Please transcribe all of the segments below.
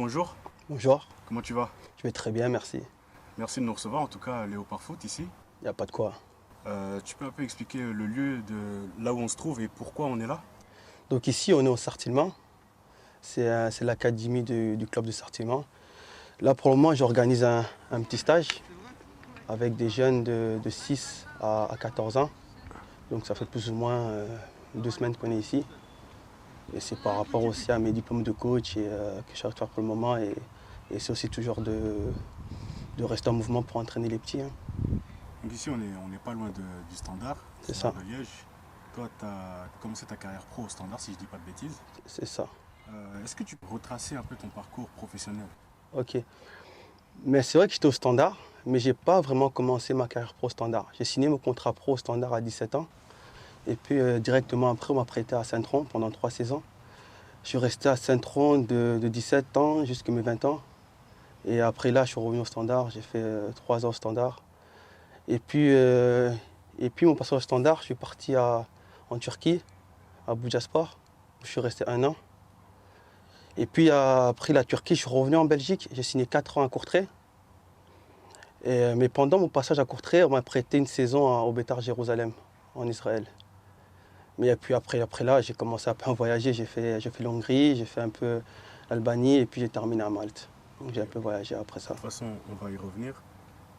bonjour. Bonjour, Comment tu vas? je vais très bien, merci. Merci de nous recevoir, en tout cas à Léopard Foot ici. Il n'y a pas de quoi. Tu peux un peu expliquer le lieu de là où on se trouve et pourquoi on est là? Donc ici, on est au Sartillement. C'est l'académie du club de Sartillement. Là, pour le moment, j'organise un petit stage avec des jeunes de 6 à 14 ans. Donc ça fait plus ou moins 2 semaines qu'on est ici. Et c'est par rapport aussi à mes diplômes de coach que je cherche à faire pour le moment. Et c'est aussi toujours de rester en mouvement pour entraîner les petits, hein. Donc ici on n'est pas loin du Standard, C'est Standard ça, de Liège. Toi, tu as commencé ta carrière pro au Standard, si je dis pas de bêtises. c'est ça. Est-ce que tu peux retracer un peu ton parcours professionnel? Ok. Mais c'est vrai que j'étais au Standard, mais j'ai pas vraiment commencé ma carrière pro au Standard. J'ai signé mon contrat pro au Standard à 17 ans. Et puis directement après, on m'a prêté à Saint-Tron pendant 3 saisons. Je suis resté à Saint-Tron de 17 ans jusqu'à mes 20 ans. Et après là, je suis revenu au Standard. J'ai fait 3 ans au Standard. Et puis, euh, et puis mon passage au Standard, je suis parti en Turquie, à Bursaspor, où je suis resté 1 an. Et puis après la Turquie, je suis revenu en Belgique. J'ai signé 4 ans à Courtrai. Mais pendant mon passage à Courtrai, on m'a prêté une saison au Beitar Jérusalem, en Israël. Mais puis après là, j'ai commencé à un peu voyager. J'ai fait l'Hongrie, j'ai fait un peu l'Albanie et puis j'ai terminé à Malte. Donc j'ai un peu voyagé après De ça. toute façon, on va y revenir.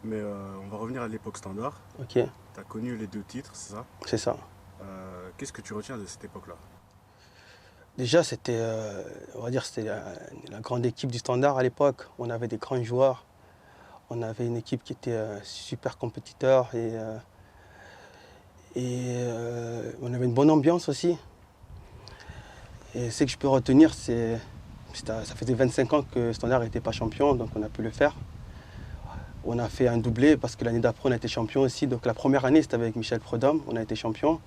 Mais on va revenir à l'époque Standard. Ok, Tu as connu les deux titres, c'est ça? c'est ça. Qu'est-ce que tu retiens de cette époque-là? Déjà, on va dire, c'était la grande équipe du Standard à l'époque. On avait des grands joueurs. On avait une équipe qui était super compétiteur et on avait une bonne ambiance aussi. Et ce que je peux retenir, ça faisait 25 ans que Standard n'était pas champion, donc on a pu le faire. On a fait un doublé parce que l'année d'après, on a été champion aussi. Donc la première année, c'était avec Michel Prudhomme, on a été champion.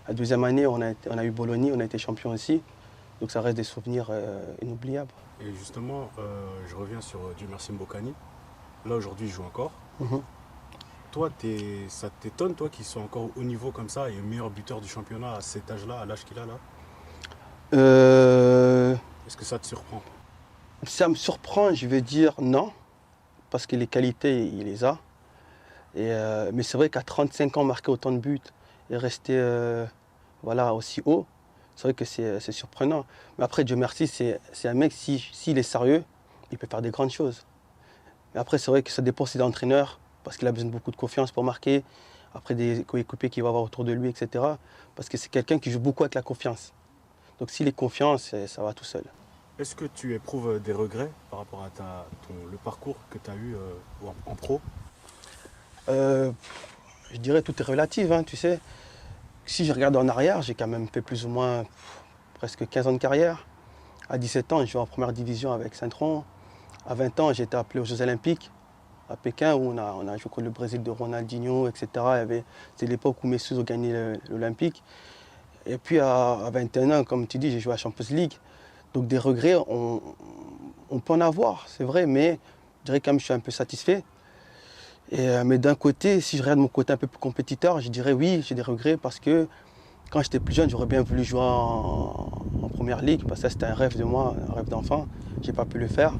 La deuxième année, on a eu Bologna, on a été champion aussi. Donc ça reste des souvenirs inoubliables. Et justement, je reviens sur Dieu merci Mbokani. Là aujourd'hui, il joue encore. Mhm. Toi, ça t'étonne, toi, qu'il soit encore au niveau comme ça et meilleur buteur du championnat à cet âge-là, à l'âge qu'il a là? Euh, Est-ce que ça te surprend? Ça me surprend, je vais dire non, parce que les qualités, il les a. Mais c'est vrai qu'à 35 ans, marquer autant de buts et rester voilà, aussi haut, c'est vrai que c'est surprenant. Mais après, Dieu merci, c'est un mec, s'il est sérieux, il peut faire des grandes choses. Mais après, c'est vrai que ça dépend aussi de l'entraîneur, parce qu'il a besoin de beaucoup de confiance pour marquer, après des coéquipiers qu'il va avoir autour de lui, etc. Parce que c'est quelqu'un qui joue beaucoup avec la confiance. Donc s'il est confiant, ça va tout seul. Est-ce que tu éprouves des regrets par rapport à le parcours que tu as eu en pro? Euh, je dirais tout est relatif, hein, tu sais. Si je regarde en arrière, j'ai quand même fait plus ou moins presque 15 ans de carrière. À 17 ans, je jouais en première division avec Saint-Tron. À 20 ans, j'ai été appelé aux Jeux Olympiques à Pékin, où on a joué contre le Brésil de Ronaldinho, etc. C'était l'époque où Messi a gagné l'Olympique. Et puis à 21 ans, comme tu dis, j'ai joué à Champions League. Donc des regrets, on peut en avoir, c'est vrai, mais je dirais quand même que je suis un peu satisfait. Mais d'un côté, si je regarde mon côté un peu plus compétiteur, je dirais oui, j'ai des regrets parce que quand j'étais plus jeune, j'aurais bien voulu jouer en première ligue, parce que ça c'était un rêve de moi, un rêve d'enfant. J'ai pas pu le faire.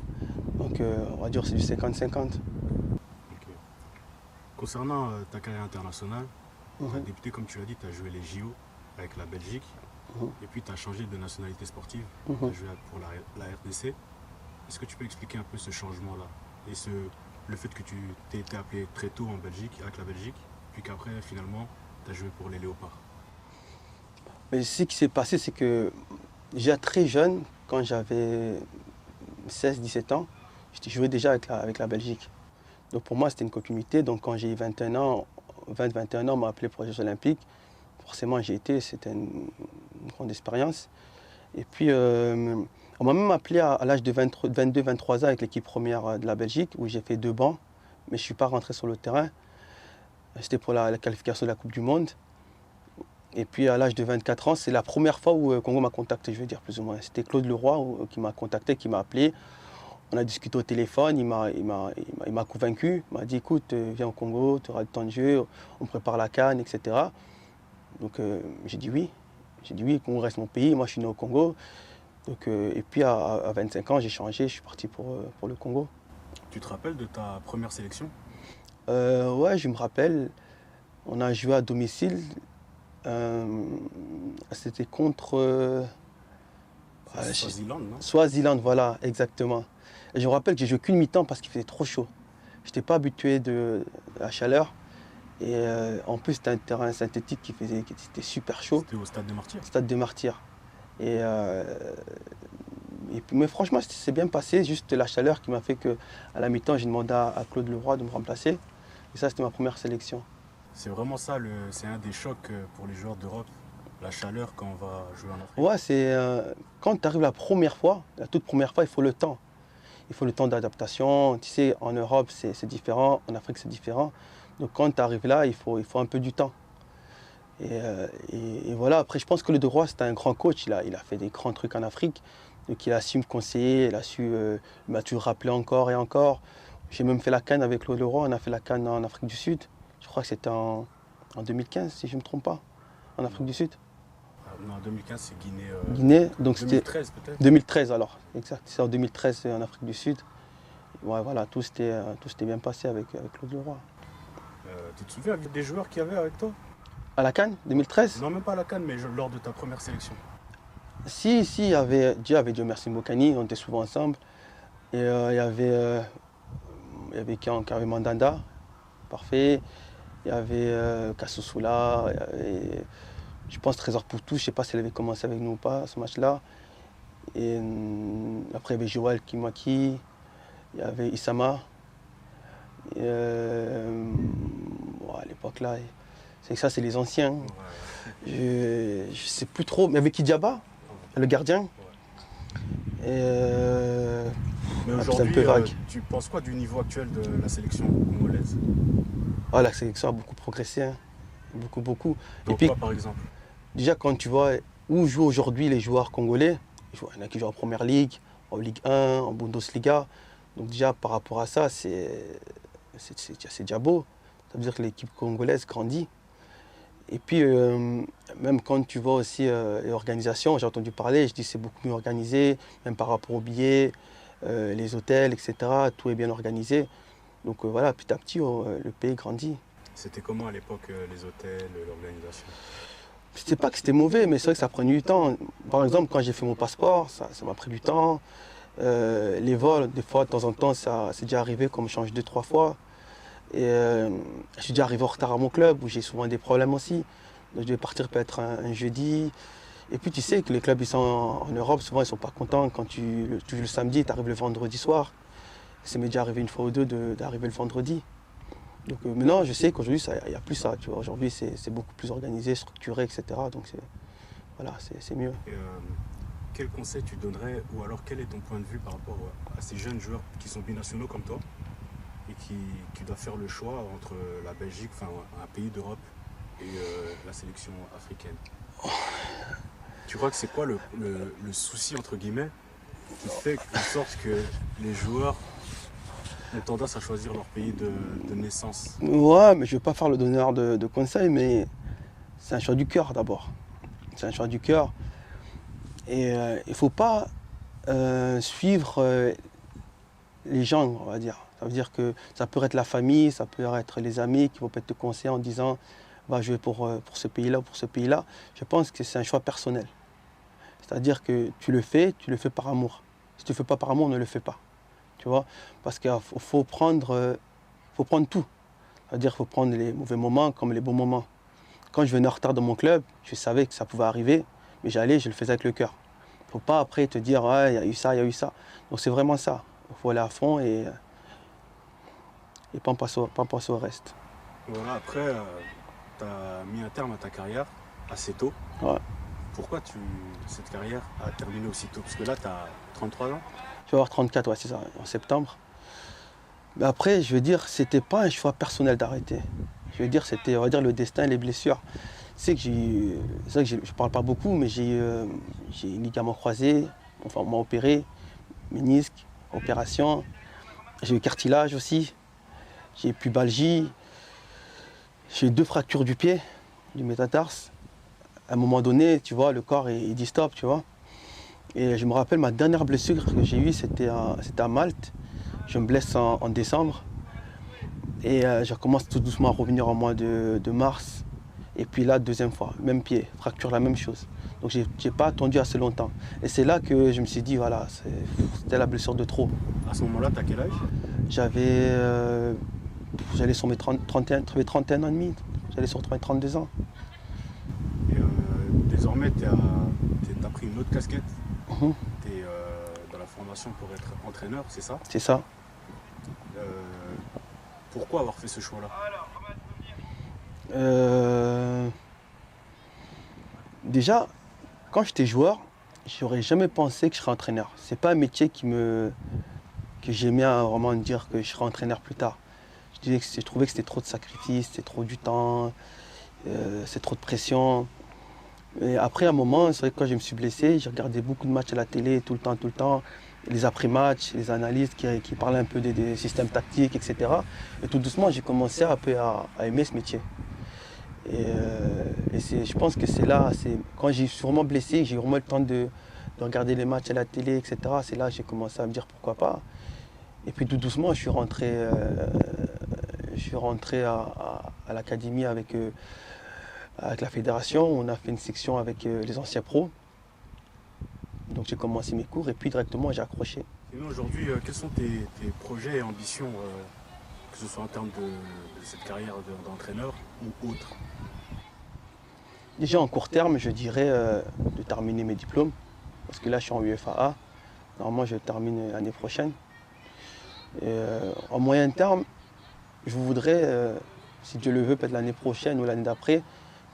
Donc on va dire que c'est du 50-50. Ok. Concernant ta carrière internationale, tu as Mhm, débuté, comme tu l'as dit, tu as joué les JO avec la Belgique, mhm, et puis tu as changé de nationalité sportive, tu as mhm. joué pour la RDC. Est-ce que tu peux expliquer un peu ce changement-là et le fait que tu t'es été appelé très tôt en Belgique, avec la Belgique, puis qu'après, finalement, tu as joué pour les Léopards? Mais ce qui s'est passé, c'est que déjà très jeune, quand j'avais 16-17 ans, j'étais joué déjà avec la Belgique. Donc pour moi, c'était une continuité. Donc quand j'ai eu 21 ans, 20-21 ans, on m'a appelé pour les Jeux Olympiques. Forcément, j'ai été, c'était une grande expérience. Et puis, on m'a même appelé à l'âge de 22-23 ans avec l'équipe première de la Belgique, où j'ai fait 2 bancs, mais je ne suis pas rentré sur le terrain. C'était pour la qualification de la Coupe du Monde. Et puis, à l'âge de 24 ans, c'est la première fois où Congo m'a contacté, je veux dire, plus ou moins. C'était Claude Leroy qui m'a contacté, qui m'a appelé. On a discuté au téléphone, il m'a convaincu. Il m'a dit, écoute, viens au Congo, tu auras le temps de jeu, on prépare la CAN, etc. Donc, j'ai dit oui. J'ai dit oui, le Congo reste mon pays, moi je suis né au Congo. Donc, et puis à 25 ans, j'ai changé, je suis parti pour le Congo. Tu te rappelles de ta première sélection? Ouais, je me rappelle, on a joué à domicile. C'était contre Swaziland, non? Swaziland, voilà, exactement. Et je me rappelle que j'ai joué qu'une mi-temps parce qu'il faisait trop chaud. Je n'étais pas habitué de la chaleur. Et en plus, c'était un terrain synthétique qui était super chaud, C'était au Stade des Martyrs. Stade des Martyrs. Et, mais franchement, c'est bien passé. Juste la chaleur qui m'a fait qu'à la mi-temps, j'ai demandé à Claude Leroy de me remplacer. Et ça, c'était ma première sélection. C'est vraiment ça, c'est un des chocs pour les joueurs d'Europe, la chaleur quand on va jouer en Afrique. Ouais, c'est quand tu arrives la première fois, la toute première fois, il faut le temps. Il faut le temps d'adaptation. Tu sais, en Europe, c'est différent. En Afrique, c'est différent. Donc quand tu arrives là, il faut un peu du temps. Et voilà, après, je pense que le De Roy, c'était un grand coach. Il a fait des grands trucs en Afrique. Donc il a su me conseiller, il m'a su rappeler encore et encore. J'ai même fait la CAN avec Claude Leroy. On a fait la CAN en Afrique du Sud. Je crois que c'était en 2015, si je ne me trompe pas, en Afrique du Sud. Non, en 2015, c'est Guinée. Guinée, donc c'était 2013 peut-être. 2013 alors, exact. C'est en 2013 en Afrique du Sud. Ouais, voilà, tout s'était bien passé avec Claude Leroy. Tu te souviens des joueurs qu'il y avait avec toi? À la CAN 2013? Non, même pas à la CAN, mais lors de ta première sélection. Si, il y avait Dieu merci Mbokani, on était souvent ensemble. Et il y avait Karim Mandanda, parfait. Il y avait Kassoussoula, je pense Trésor Poutou, je ne sais pas s'il avait commencé avec nous ou pas ce match-là. Et après il y avait Joël Kimwaki, il y avait Issama. Et, à l'époque là, c'est que ça c'est les anciens. Ouais. Je ne sais plus trop, mais avec Kidiaba, le gardien. Et mais c'est aujourd'hui, un peu vague. Tu penses quoi du niveau actuel de la sélection congolaise? La sélection a beaucoup progressé, hein. Beaucoup. Donc Et puis, quoi par exemple? déjà quand tu vois où jouent aujourd'hui les joueurs congolais, il y en a qui jouent en Première Ligue, en Ligue 1, en Bundesliga. Donc déjà par rapport à ça, c'est déjà beau. Ça veut dire que l'équipe congolaise grandit. Et puis même quand tu vois aussi l'organisation, j'ai entendu parler, je dis c'est beaucoup mieux organisé, même par rapport aux billets, les hôtels, etc. Tout est bien organisé. Donc voilà, petit à petit, le pays grandit. C'était comment à l'époque les hôtels, l'organisation? C'était pas que c'était mauvais, mais c'est vrai que ça prenait du temps. Par exemple, quand j'ai fait mon passeport, ça m'a pris du temps. Les vols, des fois, de temps en temps, ça c'est déjà arrivé qu'on me change 2-3 fois. Et je suis déjà arrivé en retard à mon club, où j'ai souvent des problèmes aussi. Donc je devais partir peut-être un jeudi. Et puis tu sais que les clubs ils sont en Europe, souvent ils sont pas contents quand tu joues le samedi, tu arrives le vendredi soir. Ça m'est déjà arrivé une fois ou deux d'arriver le vendredi. Donc maintenant, je sais qu'aujourd'hui, il n'y a plus ça. Tu vois. Aujourd'hui, c'est beaucoup plus organisé, structuré, etc. Donc voilà, c'est mieux. Et, quel conseil tu donnerais, ou alors quel est ton point de vue par rapport à ces jeunes joueurs qui sont binationaux comme toi et qui doivent faire le choix entre la Belgique, enfin un pays d'Europe, et la sélection africaine? Tu crois que c'est quoi le souci, entre guillemets, qui fait en sorte que les joueurs ont tendance à choisir leur pays de naissance? Ouais, mais je ne veux pas faire le donneur de conseils, mais c'est un choix du cœur d'abord. C'est un choix du cœur. Et il ne faut pas suivre les gens, on va dire. Ça veut dire que ça peut être la famille, ça peut être les amis qui vont peut-être te conseiller en disant va jouer pour ce pays-là ou pour ce pays-là. Je pense que c'est un choix personnel. C'est-à-dire que tu le fais par amour. Si tu ne le fais pas par amour, ne le fais pas. Tu vois? Parce qu'il faut prendre tout. C'est-à-dire qu'il faut prendre les mauvais moments comme les bons moments. Quand je venais en retard dans mon club, je savais que ça pouvait arriver, mais je le faisais avec le cœur. Il ne faut pas après te dire ah, il y a eu ça, il y a eu ça. Donc c'est vraiment ça. Il faut aller à fond et pas en passer au reste. Voilà, après, tu as mis un terme à ta carrière assez tôt. Ouais. Pourquoi cette carrière a terminé aussi tôt? Parce que là, tu as 33 ans. Je vais avoir 34, ouais, c'est ça, en septembre. Mais après, je veux dire, c'était pas un choix personnel d'arrêter. Je veux dire, c'était, on va dire, le destin, les blessures. C'est vrai que je parle pas beaucoup, mais j'ai une ligament croisé, enfin, on m'a opéré, ménisque, opération. J'ai eu cartilage aussi, j'ai eu pubalgie, j'ai eu 2 fractures du pied, du métatarse. À un moment donné, tu vois, le corps il dit stop, tu vois. Et je me rappelle, ma dernière blessure que j'ai eue, c'était à Malte. Je me blesse en décembre. Et je commence tout doucement à revenir en mois de mars. Et puis là, deuxième fois, même pied, fracture, la même chose. Donc j'ai pas attendu assez longtemps. Et c'est là que je me suis dit, voilà, c'était la blessure de trop. À ce moment-là, tu as quel âge? J'allais sur mes 31 ans et demi. J'allais sur mes 32 ans. Et désormais, tu as pris une autre casquette. Mhm. Tu es dans la formation pour être entraîneur, c'est ça? C'est ça. Pourquoi avoir fait ce choix-là? Déjà, quand j'étais joueur, j'aurais jamais pensé que je serais entraîneur. C'est pas un métier que j'aimais vraiment dire que je serais entraîneur plus tard. Je trouvais que c'était trop de sacrifices, c'était trop du temps, c'est trop de pression. Et après, à un moment, c'est vrai que quand je me suis blessé, j'ai regardé beaucoup de matchs à la télé tout le temps, les après-matchs, les analystes qui parlaient un peu des systèmes tactiques, etc. Et tout doucement, j'ai commencé un peu à aimer ce métier. Je pense que c'est là, quand j'ai suis vraiment blessé, j'ai vraiment le temps de regarder les matchs à la télé, etc. C'est là que j'ai commencé à me dire pourquoi pas. Et puis tout doucement, je suis rentré à l'académie avec la fédération. On a fait une section avec les anciens pros. Donc j'ai commencé mes cours et puis directement j'ai accroché. Sinon aujourd'hui, quels sont tes projets et ambitions, que ce soit en termes de cette carrière d'entraîneur ou autre? Déjà en court terme, je dirais de terminer mes diplômes. Parce que là je suis en UFAA. Normalement je termine l'année prochaine. Et, en moyen terme, je voudrais, si Dieu le veut, peut-être l'année prochaine ou l'année d'après,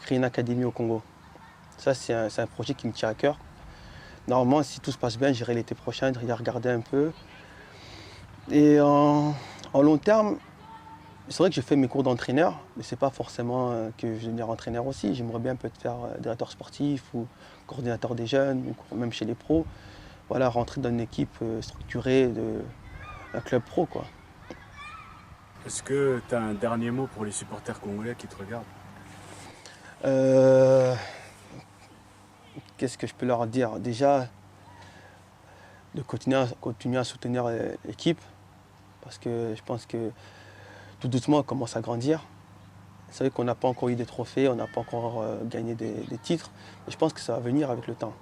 créer une académie au Congo. Ça c'est un projet qui me tient à cœur. Normalement, si tout se passe bien, j'irai l'été prochain y regarder un peu. Et en long terme, c'est vrai que j'ai fait mes cours d'entraîneur, mais c'est pas forcément que je vais devenir entraîneur aussi. J'aimerais bien peut-être faire directeur sportif ou coordinateur des jeunes, ou même chez les pros. Voilà, rentrer dans une équipe structurée d'un club pro, quoi. Est-ce que tu as un dernier mot pour les supporters congolais qui te regardent? Euh, Qu'est-ce que je peux leur dire? Déjà, de continuer à soutenir l'équipe, parce que je pense que tout doucement, on commence à grandir. C'est vrai qu'on n'a pas encore eu des trophées, on n'a pas encore gagné des titres, mais je pense que ça va venir avec le temps.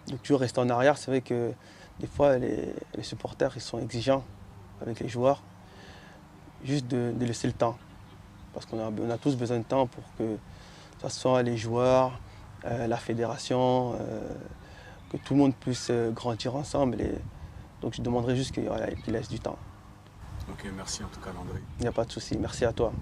Donc toujours rester en arrière, c'est vrai que des fois les supporters ils sont exigeants avec les joueurs, juste de laisser le temps. Parce on a tous besoin de temps pour que ce soit les joueurs, la fédération, que tout le monde puisse grandir ensemble. Donc je demanderais juste qu'il laisse du temps. Ok, merci en tout cas Landry. Il n'y a pas de souci, merci à toi.